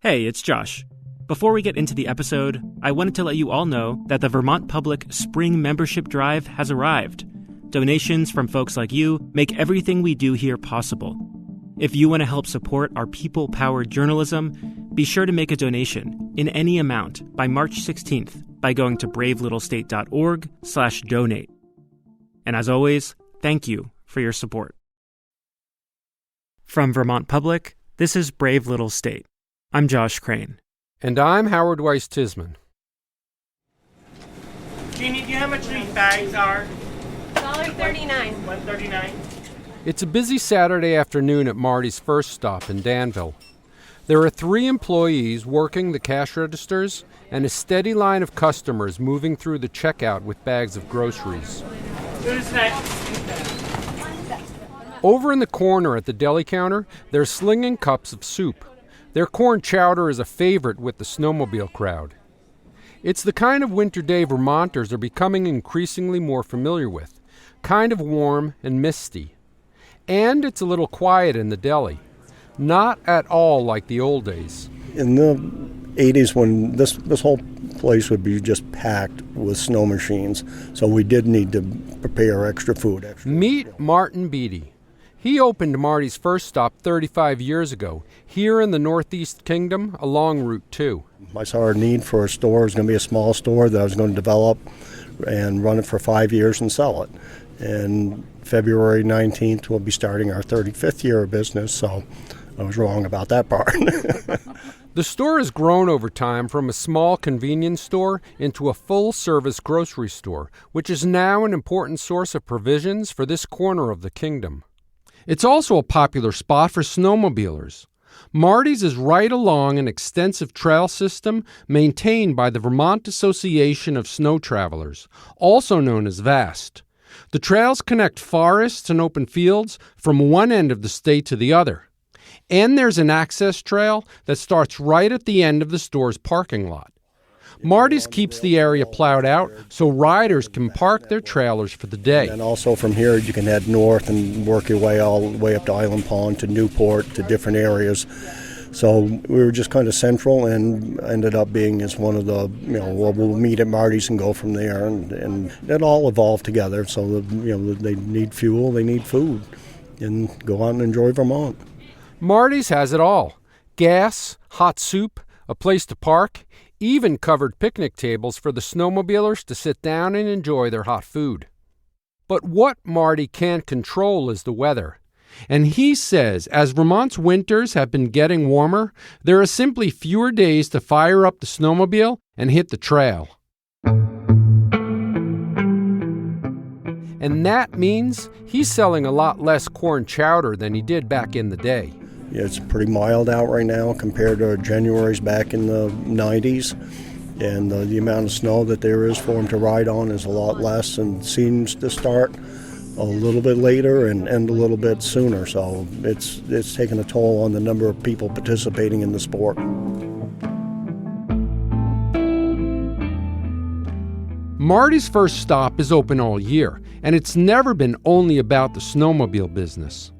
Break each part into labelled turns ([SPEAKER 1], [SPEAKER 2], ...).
[SPEAKER 1] Hey, it's Josh. Before we get into the episode, I wanted to let you all know that the Vermont Public Spring Membership Drive has arrived. Donations from folks like you make everything we do here possible. If you want to help support our people-powered journalism, be sure to make a donation in any amount by March 16th by going to bravelittlestate.org/donate. And as always, thank you for your support. From Vermont Public, this is Brave Little State. I'm Josh Crane.
[SPEAKER 2] And I'm Howard Weiss-Tisman.
[SPEAKER 3] Jeannie, do you know how much these bags are?
[SPEAKER 4] $1.39.
[SPEAKER 3] $1.39.
[SPEAKER 2] It's a busy Saturday afternoon at Marty's first stop in Danville. There are 3 employees working the cash registers and a steady line of customers moving through the checkout with bags of groceries.
[SPEAKER 3] Who's next?
[SPEAKER 2] Over in the corner at the deli counter, they're slinging cups of soup. Their corn chowder is a favorite with the snowmobile crowd. It's the kind of winter day Vermonters are becoming increasingly more familiar with, kind of warm and misty. And it's a little quiet in the deli, not at all like the old days.
[SPEAKER 5] In the 80s, when this whole place would be just packed with snow machines, so we did need to prepare extra food.
[SPEAKER 2] Meet Martin Beatty. He opened Marty's first stop 35 years ago, here in the Northeast Kingdom along Route 2.
[SPEAKER 5] I saw a need for a store. It was going to be a small store that I was going to develop and run it for 5 years and sell it. And February 19th, we'll be starting our 35th year of business, so I was wrong about that part.
[SPEAKER 2] The store has grown over time from a small convenience store into a full-service grocery store, which is now an important source of provisions for this corner of the kingdom. It's also a popular spot for snowmobilers. Marty's is right along an extensive trail system maintained by the Vermont Association of Snow Travelers, also known as VAST. The trails connect forests and open fields from one end of the state to the other. And there's an access trail that starts right at the end of the store's parking lot. Marty's keeps the area plowed out so riders can park their trailers for the day.
[SPEAKER 5] And also from here you can head north and work your way all the way up to Island Pond, to Newport, to different areas. So we were just kind of central and ended up being as one of the, we'll meet at Marty's and go from there. And it all evolved together. So, they need fuel, they need food, and go out and enjoy Vermont.
[SPEAKER 2] Marty's has it all. Gas, hot soup, a place to park, even covered picnic tables for the snowmobilers to sit down and enjoy their hot food. But what Marty can't control is the weather. And he says as Vermont's winters have been getting warmer, there are simply fewer days to fire up the snowmobile and hit the trail. And that means he's selling a lot less corn chowder than he did back in the day.
[SPEAKER 5] Yeah, it's pretty mild out right now compared to January's back in the 90s. And the amount of snow that there is for them to ride on is a lot less and seems to start a little bit later and end a little bit sooner. So it's taken a toll on the number of people participating in the sport.
[SPEAKER 2] Marty's first stop is open all year, and it's never been only about the snowmobile business.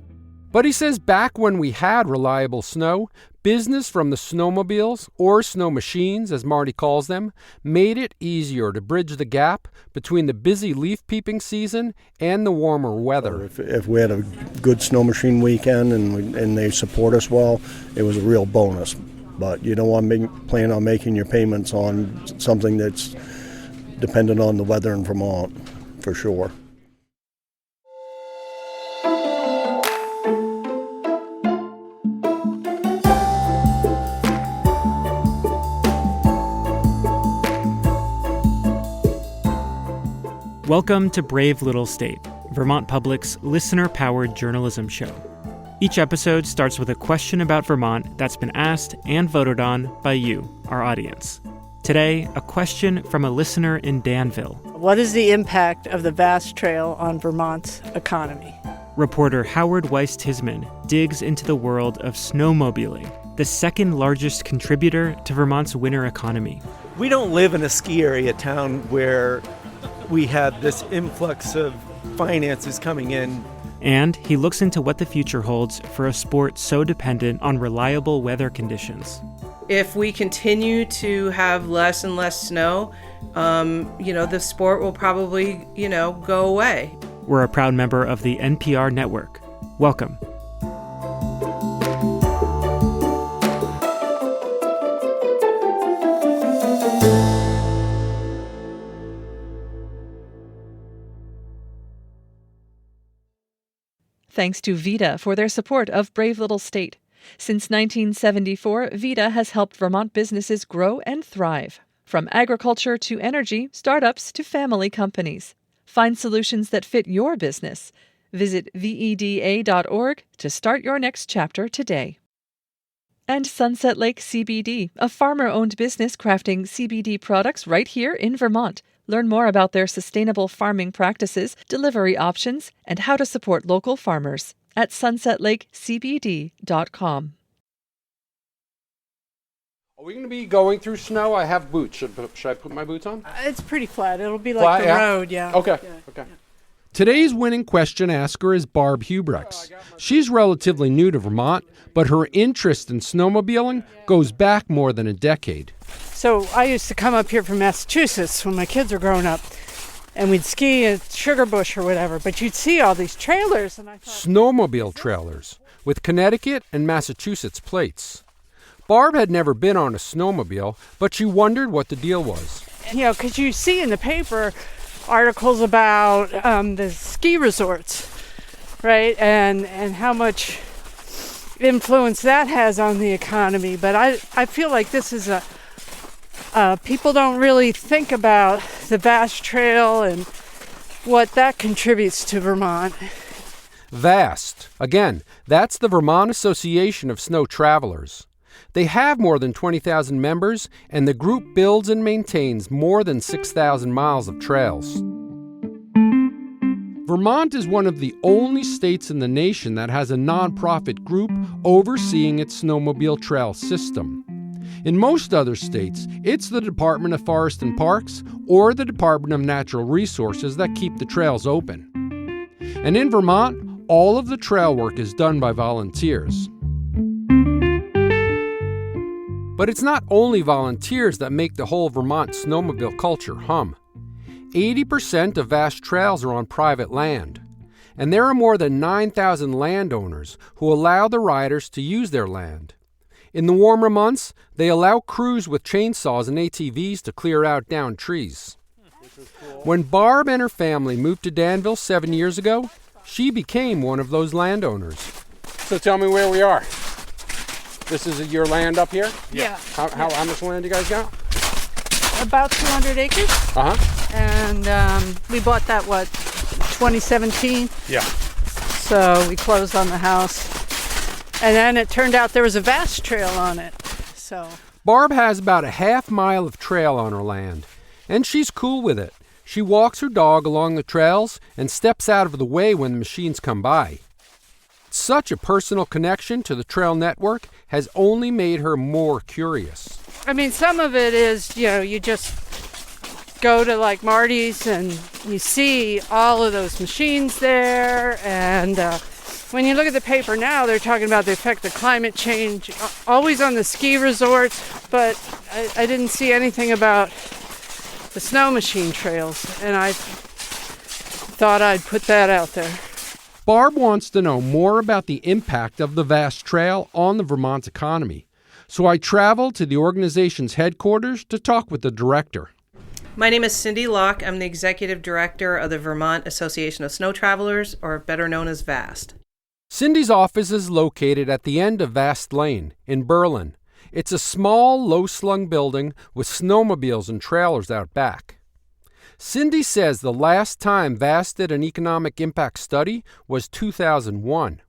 [SPEAKER 2] But he says back when we had reliable snow, business from the snowmobiles, or snow machines as Marty calls them, made it easier to bridge the gap between the busy leaf peeping season and the warmer weather.
[SPEAKER 5] So if we had a good snow machine weekend and they support us well, it was a real bonus. But you don't want to plan on making your payments on something that's dependent on the weather in Vermont, for sure.
[SPEAKER 1] Welcome to Brave Little State, Vermont Public's listener-powered journalism show. Each episode starts with a question about Vermont that's been asked and voted on by you, our audience. Today, a question from a listener in Danville.
[SPEAKER 4] What is the impact of the VAST Trail on Vermont's economy?
[SPEAKER 1] Reporter Howard Weiss-Tisman digs into the world of snowmobiling, the second largest contributor to Vermont's winter economy.
[SPEAKER 6] We don't live in a ski area town where we had this influx of finances coming in.
[SPEAKER 1] And he looks into what the future holds for a sport so dependent on reliable weather conditions.
[SPEAKER 7] If we continue to have less and less snow, the sport will probably, go away.
[SPEAKER 1] We're a proud member of the NPR Network. Welcome.
[SPEAKER 8] Thanks to VITA for their support of Brave Little State. Since 1974, VITA has helped Vermont businesses grow and thrive. From agriculture to energy, startups to family companies. Find solutions that fit your business. Visit VEDA.org to start your next chapter today. And Sunset Lake CBD, a farmer-owned business crafting CBD products right here in Vermont. Learn more about their sustainable farming practices, delivery options, and how to support local farmers at sunsetlakecbd.com.
[SPEAKER 2] Are we going to be going through snow? I have boots. Should I put my boots on?
[SPEAKER 4] It's pretty flat. It'll be
[SPEAKER 2] Flat,
[SPEAKER 4] like the
[SPEAKER 2] yeah?
[SPEAKER 4] road, yeah.
[SPEAKER 2] Okay.
[SPEAKER 4] Yeah.
[SPEAKER 2] Okay. Today's winning question asker is Barb Huibregtse. She's relatively new to Vermont, but her interest in snowmobiling goes back more than a decade.
[SPEAKER 4] So I used to come up here from Massachusetts when my kids were growing up, and we'd ski at Sugar Bush or whatever, but you'd see all these trailers, and I thought...
[SPEAKER 2] Snowmobile trailers with Connecticut and Massachusetts plates. Barb had never been on a snowmobile, but she wondered what the deal was.
[SPEAKER 4] Because you see in the paper articles about the ski resorts, right, and how much influence that has on the economy. But I feel like this is people don't really think about the vast trail and what that contributes to Vermont.
[SPEAKER 2] VAST. Again, that's the Vermont Association of Snow Travelers. They have more than 20,000 members, and the group builds and maintains more than 6,000 miles of trails. Vermont is one of the only states in the nation that has a nonprofit group overseeing its snowmobile trail system. In most other states, it's the Department of Forest and Parks or the Department of Natural Resources that keep the trails open. And in Vermont, all of the trail work is done by volunteers. But it's not only volunteers that make the whole Vermont snowmobile culture hum. 80% of vast trails are on private land, and there are more than 9,000 landowners who allow the riders to use their land. In the warmer months, they allow crews with chainsaws and ATVs to clear out downed trees. When Barb and her family moved to Danville 7 years ago, she became one of those landowners. So tell me where we are. This is your land up here?
[SPEAKER 4] Yeah.
[SPEAKER 2] How much land do you guys got?
[SPEAKER 4] About 200 acres.
[SPEAKER 2] Uh-huh.
[SPEAKER 4] And we bought that, 2017?
[SPEAKER 2] Yeah.
[SPEAKER 4] So we closed on the house. And then it turned out there was a vast trail on it. So
[SPEAKER 2] Barb has about a half mile of trail on her land, and she's cool with it. She walks her dog along the trails and steps out of the way when the machines come by. Such a personal connection to the trail network has only made her more curious.
[SPEAKER 4] I mean, some of it is, you just go to like Marty's and you see all of those machines there. And when you look at the paper now, they're talking about the effect of climate change, always on the ski resorts. But I didn't see anything about the snow machine trails. And I thought I'd put that out there.
[SPEAKER 2] Barb wants to know more about the impact of the vast trail on the Vermont economy. So I traveled to the organization's headquarters to talk with the director.
[SPEAKER 7] My name is Cindy Locke. I'm the executive director of the Vermont Association of Snow Travelers, or better known as VAST.
[SPEAKER 2] Cindy's office is located at the end of Vast Lane in Berlin. It's a small, low-slung building with snowmobiles and trailers out back. Cindy says the last time VAST did an economic impact study was 2001.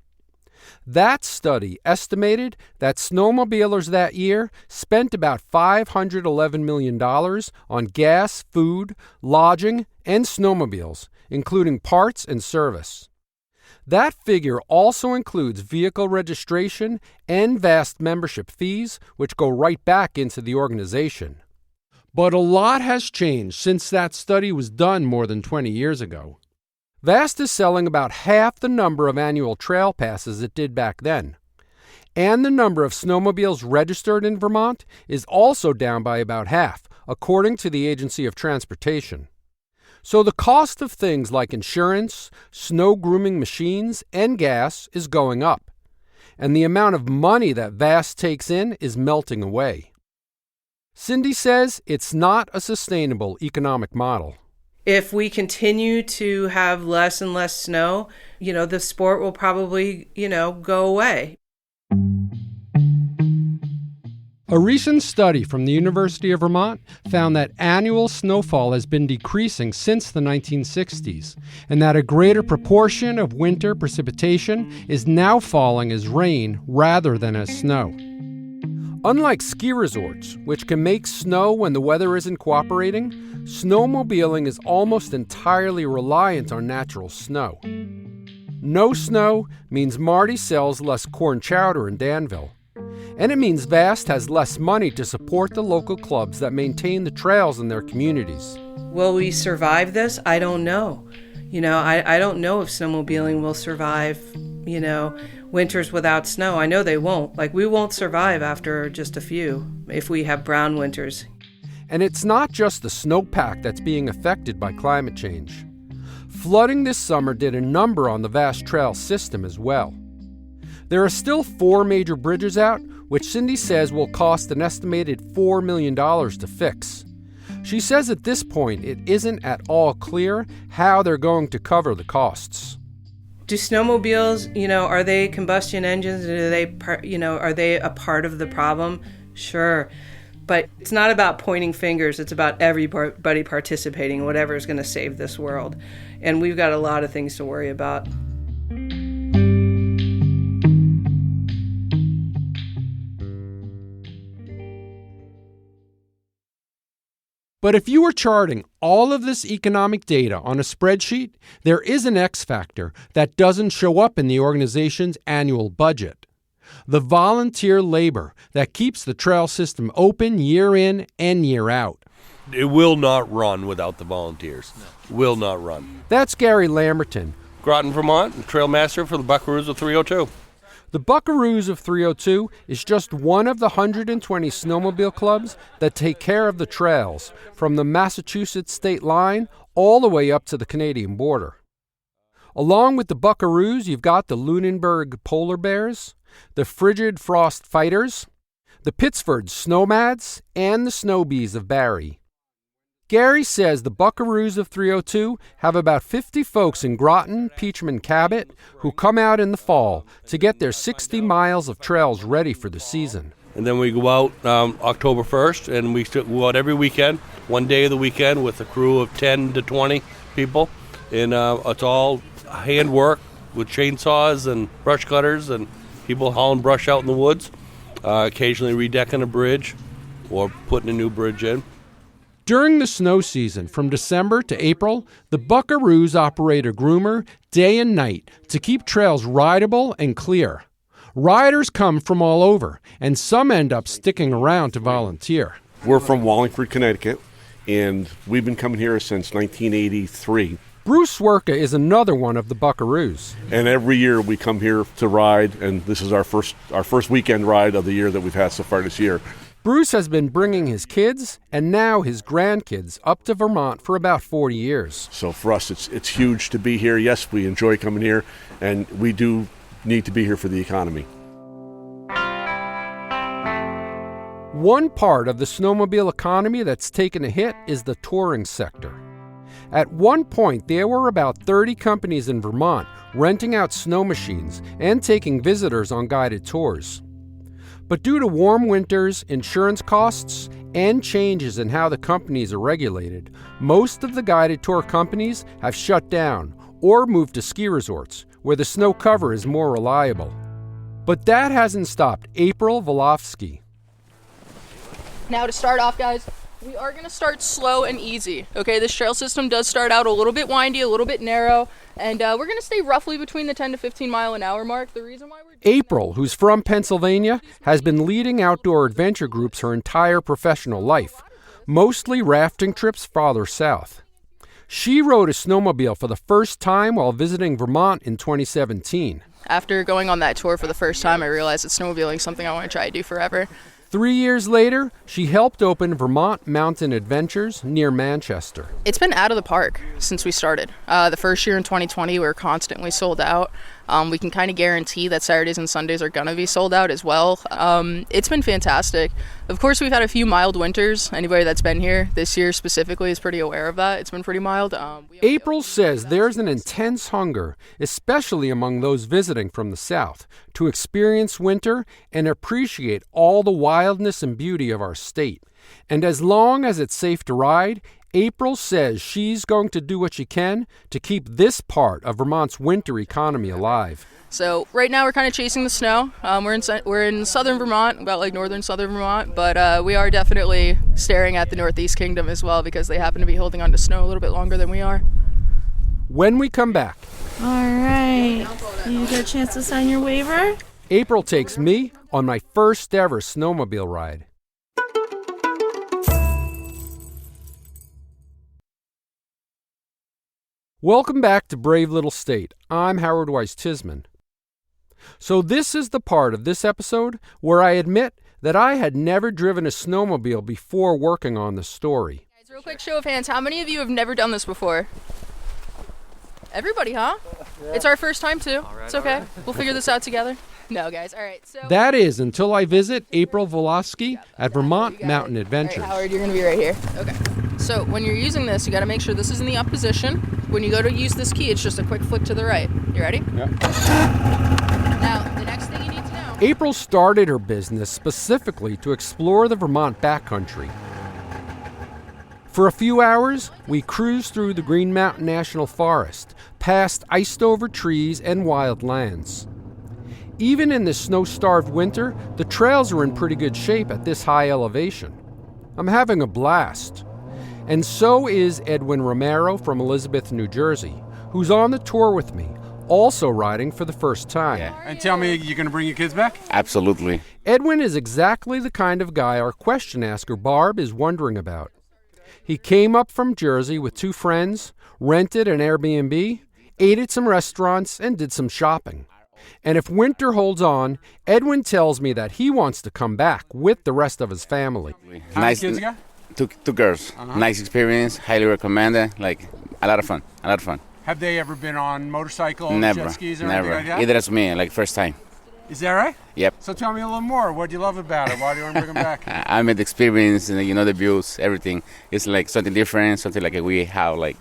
[SPEAKER 2] That study estimated that snowmobilers that year spent about $511 million on gas, food, lodging, and snowmobiles, including parts and service. That figure also includes vehicle registration and VAST membership fees, which go right back into the organization. But a lot has changed since that study was done more than 20 years ago. VAST is selling about half the number of annual trail passes it did back then. And the number of snowmobiles registered in Vermont is also down by about half, according to the Agency of Transportation. So the cost of things like insurance, snow grooming machines, and gas is going up. And the amount of money that VAST takes in is melting away. Cindy says it's not a sustainable economic model.
[SPEAKER 7] If we continue to have less and less snow, the sport will probably, go away.
[SPEAKER 2] A recent study from the University of Vermont found that annual snowfall has been decreasing since the 1960s, and that a greater proportion of winter precipitation is now falling as rain rather than as snow. Unlike ski resorts, which can make snow when the weather isn't cooperating, snowmobiling is almost entirely reliant on natural snow. No snow means Marty sells less corn chowder in Danville. And it means VAST has less money to support the local clubs that maintain the trails in their communities.
[SPEAKER 7] Will we survive this? I don't know. I don't know if snowmobiling will survive, winters without snow. I know they won't. We won't survive after just a few if we have brown winters.
[SPEAKER 2] And it's not just the snowpack that's being affected by climate change. Flooding this summer did a number on the VAST trail system as well. There are still 4 major bridges out, which Cindy says will cost an estimated $4 million to fix. She says at this point it isn't at all clear how they're going to cover the costs.
[SPEAKER 7] Do snowmobiles, are they combustion engines? Are they a part of the problem? Sure. But it's not about pointing fingers. It's about everybody participating, whatever is going to save this world. And we've got a lot of things to worry about.
[SPEAKER 2] But if you were charting all of this economic data on a spreadsheet, there is an X factor that doesn't show up in the organization's annual budget. The volunteer labor that keeps the trail system open year in and year out.
[SPEAKER 9] It will not run without the volunteers. No. Will not run.
[SPEAKER 2] That's Gary Lamberton,
[SPEAKER 9] Groton, Vermont, trail master for the Buckaroos of 302.
[SPEAKER 2] The Buckaroos of 302 is just one of the 120 snowmobile clubs that take care of the trails from the Massachusetts state line all the way up to the Canadian border. Along with the Buckaroos, you've got the Lunenburg Polar Bears, the Frigid Frost Fighters, the Pittsford Snowmads, and the Snowbees of Barrie. Gary says the Buckaroos of 302 have about 50 folks in Groton, Peacham, and Cabot who come out in the fall to get their 60 miles of trails ready for the season.
[SPEAKER 9] And then we go out October 1st, and we go out every weekend, one day of the weekend, with a crew of 10 to 20 people. And it's all handwork with chainsaws and brush cutters and people hauling brush out in the woods, occasionally redecking a bridge or putting a new bridge in.
[SPEAKER 2] During the snow season, from December to April, the Buckaroos operate a groomer day and night to keep trails rideable and clear. Riders come from all over, and some end up sticking around to volunteer.
[SPEAKER 10] We're from Wallingford, Connecticut, and we've been coming here since 1983.
[SPEAKER 2] Bruce Cwirka is another one of the Buckaroos.
[SPEAKER 10] And every year we come here to ride, and this is our first weekend ride of the year that we've had so far this year.
[SPEAKER 2] Bruce has been bringing his kids and now his grandkids up to Vermont for about 40 years.
[SPEAKER 10] So for us, it's huge to be here. Yes, we enjoy coming here, and we do need to be here for the economy.
[SPEAKER 2] One part of the snowmobile economy that's taken a hit is the touring sector. At one point, there were about 30 companies in Vermont renting out snow machines and taking visitors on guided tours. But due to warm winters, insurance costs, and changes in how the companies are regulated, most of the guided tour companies have shut down or moved to ski resorts, where the snow cover is more reliable. But that hasn't stopped April Volofsky.
[SPEAKER 11] Now to start off, guys, we are going to start slow and easy. Okay, this trail system does start out a little bit windy, a little bit narrow, and we're going to stay roughly between the 10 to 15 mile an hour mark. The reason why we're
[SPEAKER 2] April, who's from Pennsylvania, has been leading outdoor adventure groups her entire professional life, mostly rafting trips farther south. She rode a snowmobile for the first time while visiting Vermont in 2017.
[SPEAKER 11] After going on that tour for the first time, I realized that snowmobiling is something I want to try to do forever.
[SPEAKER 2] 3 years later, she helped open Vermont Mountain Adventures near Manchester.
[SPEAKER 11] It's been out of the park since we started. The first year in 2020, we were constantly sold out. We can kind of guarantee that Saturdays and Sundays are going to be sold out as well. It's been fantastic. Of course, we've had a few mild winters. Anybody that's been here this year specifically is pretty aware of that. It's been pretty mild.
[SPEAKER 2] April says there's an intense hunger, especially among those visiting from the south, to experience winter and appreciate all the wildness and beauty of our state. And as long as it's safe to ride, April says she's going to do what she can to keep this part of Vermont's winter economy alive.
[SPEAKER 11] So right now we're kind of chasing the snow. We're in southern Vermont, about like northern southern Vermont, but we are definitely staring at the Northeast Kingdom as well because they happen to be holding on to snow a little bit longer than we are.
[SPEAKER 2] When we come back.
[SPEAKER 12] All right. You get a chance to sign your waiver?
[SPEAKER 2] April takes me on my first ever snowmobile ride. Welcome back to Brave Little State. I'm Howard Weiss-Tisman. So this is the part of this episode where I admit that I had never driven a snowmobile before working on the story.
[SPEAKER 11] Guys, real quick show of hands. How many of you have never done this before? Everybody, huh? Yeah. It's our first time too. It's okay. We'll figure this out together. No, guys. All right. So
[SPEAKER 2] that is until I visit April Volosky at Vermont Mountain Adventures.
[SPEAKER 11] All right, Howard, you're going to be right here. Okay. So when you're using this, you got to make sure this is in the up position. When you go to use this key, it's just a quick flick to the right. You ready?
[SPEAKER 2] Yeah.
[SPEAKER 11] Now, the next thing you need to know.
[SPEAKER 2] April started her business specifically to explore the Vermont backcountry. For a few hours, we cruised through the Green Mountain National Forest, past iced-over trees and wild lands. Even in this snow-starved winter, the trails are in pretty good shape at this high elevation. I'm having a blast. And so is Edwin Romero from Elizabeth, New Jersey, who's on the tour with me, also riding for the first time.
[SPEAKER 13] Yeah. And tell me, you're going to bring your kids back?
[SPEAKER 14] Absolutely.
[SPEAKER 2] Edwin is exactly the kind of guy our question asker Barb is wondering about. He came up from Jersey with 2 friends, rented an Airbnb, ate at some restaurants, and did some shopping. And if winter holds on, Edwin tells me that he wants to come back with the rest of his family.
[SPEAKER 13] How many kids you got?
[SPEAKER 14] Two girls.
[SPEAKER 13] Uh-huh.
[SPEAKER 14] Nice experience, highly recommended, like a lot of fun.
[SPEAKER 13] Have they ever been on motorcycles,
[SPEAKER 14] Never,
[SPEAKER 13] jet skis, or
[SPEAKER 14] never.
[SPEAKER 13] anything like that?
[SPEAKER 14] Either as me, like first time.
[SPEAKER 13] Is that right?
[SPEAKER 14] Yep.
[SPEAKER 13] So tell me a little more. What do you love about it? Why do you want to bring them back?
[SPEAKER 14] I made the experience, and the views, everything. It's like something different, something like we have like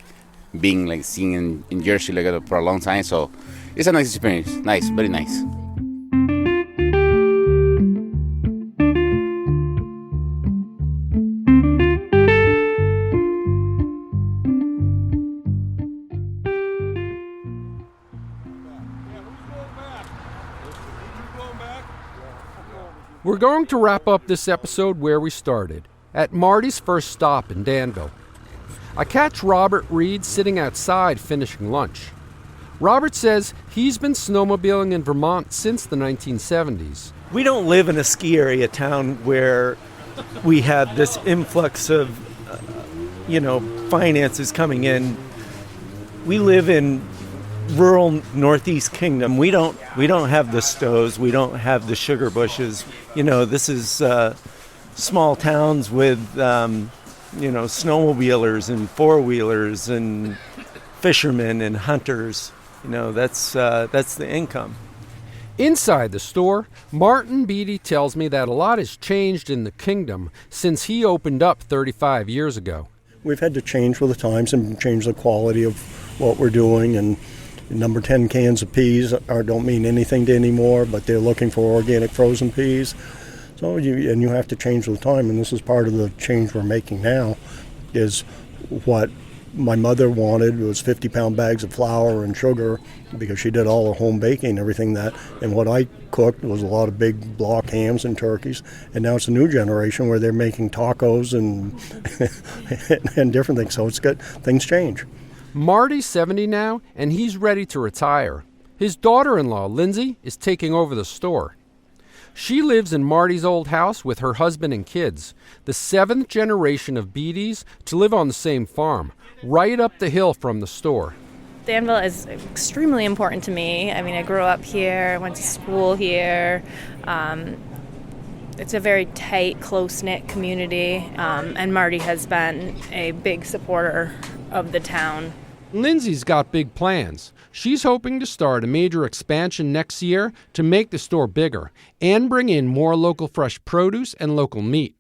[SPEAKER 14] being like seeing in Jersey like for a long time. So it's a nice experience. Nice, very nice.
[SPEAKER 2] We're going to wrap up this episode where we started, at Marty's first stop in Danville. I catch Robert Reed sitting outside finishing lunch. Robert says he's been snowmobiling in Vermont since the 1970s.
[SPEAKER 6] We don't live in a ski area town where we have this influx of, finances coming in. We live in rural Northeast Kingdom. We don't have the stoves. We don't have the sugar bushes. This is small towns with snowmobilers and four-wheelers and fishermen and hunters. That's the income.
[SPEAKER 2] Inside the store, Martin Beatty tells me that a lot has changed in the kingdom since he opened up 35 years ago.
[SPEAKER 5] We've had to change with the times and change the quality of what we're doing, and number 10 cans of peas don't mean anything to anymore, but they're looking for organic frozen peas. So you have to change with the time, and this is part of the change we're making now, is what my mother wanted was 50-pound bags of flour and sugar because she did all her home baking and everything that. And what I cooked was a lot of big block hams and turkeys. And now it's a new generation where they're making tacos and and different things. So it's good. Things change.
[SPEAKER 2] Marty's 70 now, and he's ready to retire. His daughter-in-law, Lindsay, is taking over the store. She lives in Marty's old house with her husband and kids, the 7th generation of Beatties to live on the same farm, right up the hill from the store.
[SPEAKER 15] Danville is extremely important to me. I mean, I grew up here, went to school here. It's a very tight, close-knit community, and Marty has been a big supporter of the town.
[SPEAKER 2] Lindsay's got big plans. She's hoping to start a major expansion next year to make the store bigger and bring in more local fresh produce and local meat.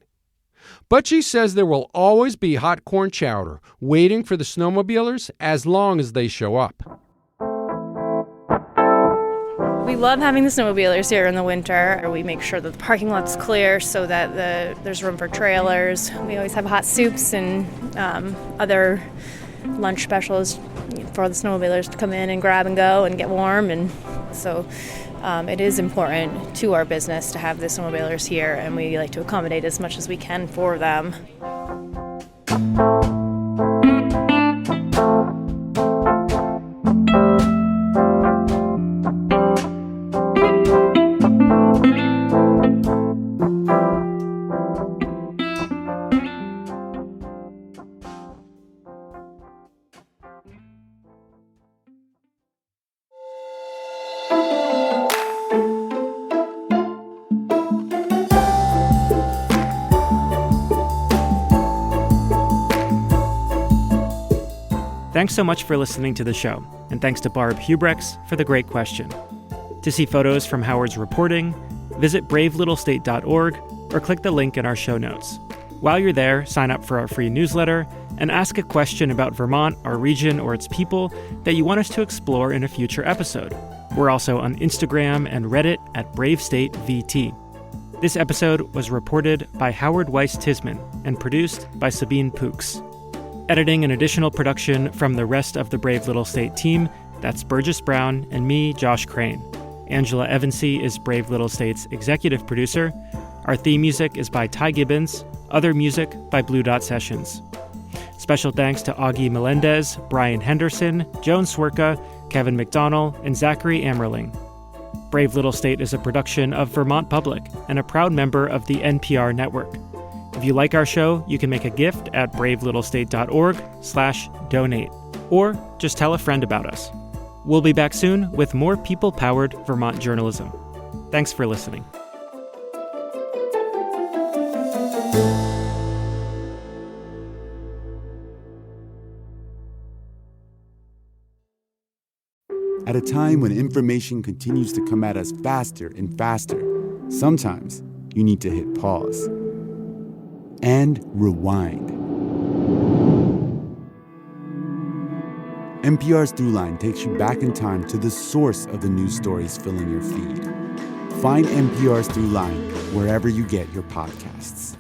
[SPEAKER 2] But she says there will always be hot corn chowder waiting for the snowmobilers as long as they show up.
[SPEAKER 15] We love having the snowmobilers here in the winter. We make sure that the parking lot's clear so that there's room for trailers. We always have hot soups and other lunch specials for the snowmobilers to come in and grab and go and get warm. And so it is important to our business to have the snowmobilers here, and we like to accommodate as much as we can for them.
[SPEAKER 1] Thanks so much for listening to the show, and thanks to Barb Huibregtse for the great question. To see photos from Howard's reporting, visit bravelittlestate.org or click the link in our show notes. While you're there, sign up for our free newsletter and ask a question about Vermont, our region, or its people that you want us to explore in a future episode. We're also on Instagram and Reddit at BraveStateVT. This episode was reported by Howard Weiss-Tisman and produced by Sabine Pooks. Editing and additional production from the rest of the Brave Little State team, that's Burgess Brown and me, Josh Crane. Angela Evansy is Brave Little State's executive producer. Our theme music is by Ty Gibbons, other music by Blue Dot Sessions. Special thanks to Augie Melendez, Brian Henderson, Joan Cwirka, Kevin McDonnell, and Zachary Amerling. Brave Little State is a production of Vermont Public and a proud member of the NPR Network. If you like our show, you can make a gift at bravelittlestate.org/donate, or just tell a friend about us. We'll be back soon with more people-powered Vermont journalism. Thanks for listening.
[SPEAKER 16] At a time when information continues to come at us faster and faster, sometimes you need to hit pause and rewind. NPR's Throughline takes you back in time to the source of the news stories filling your feed. Find NPR's Throughline wherever you get your podcasts.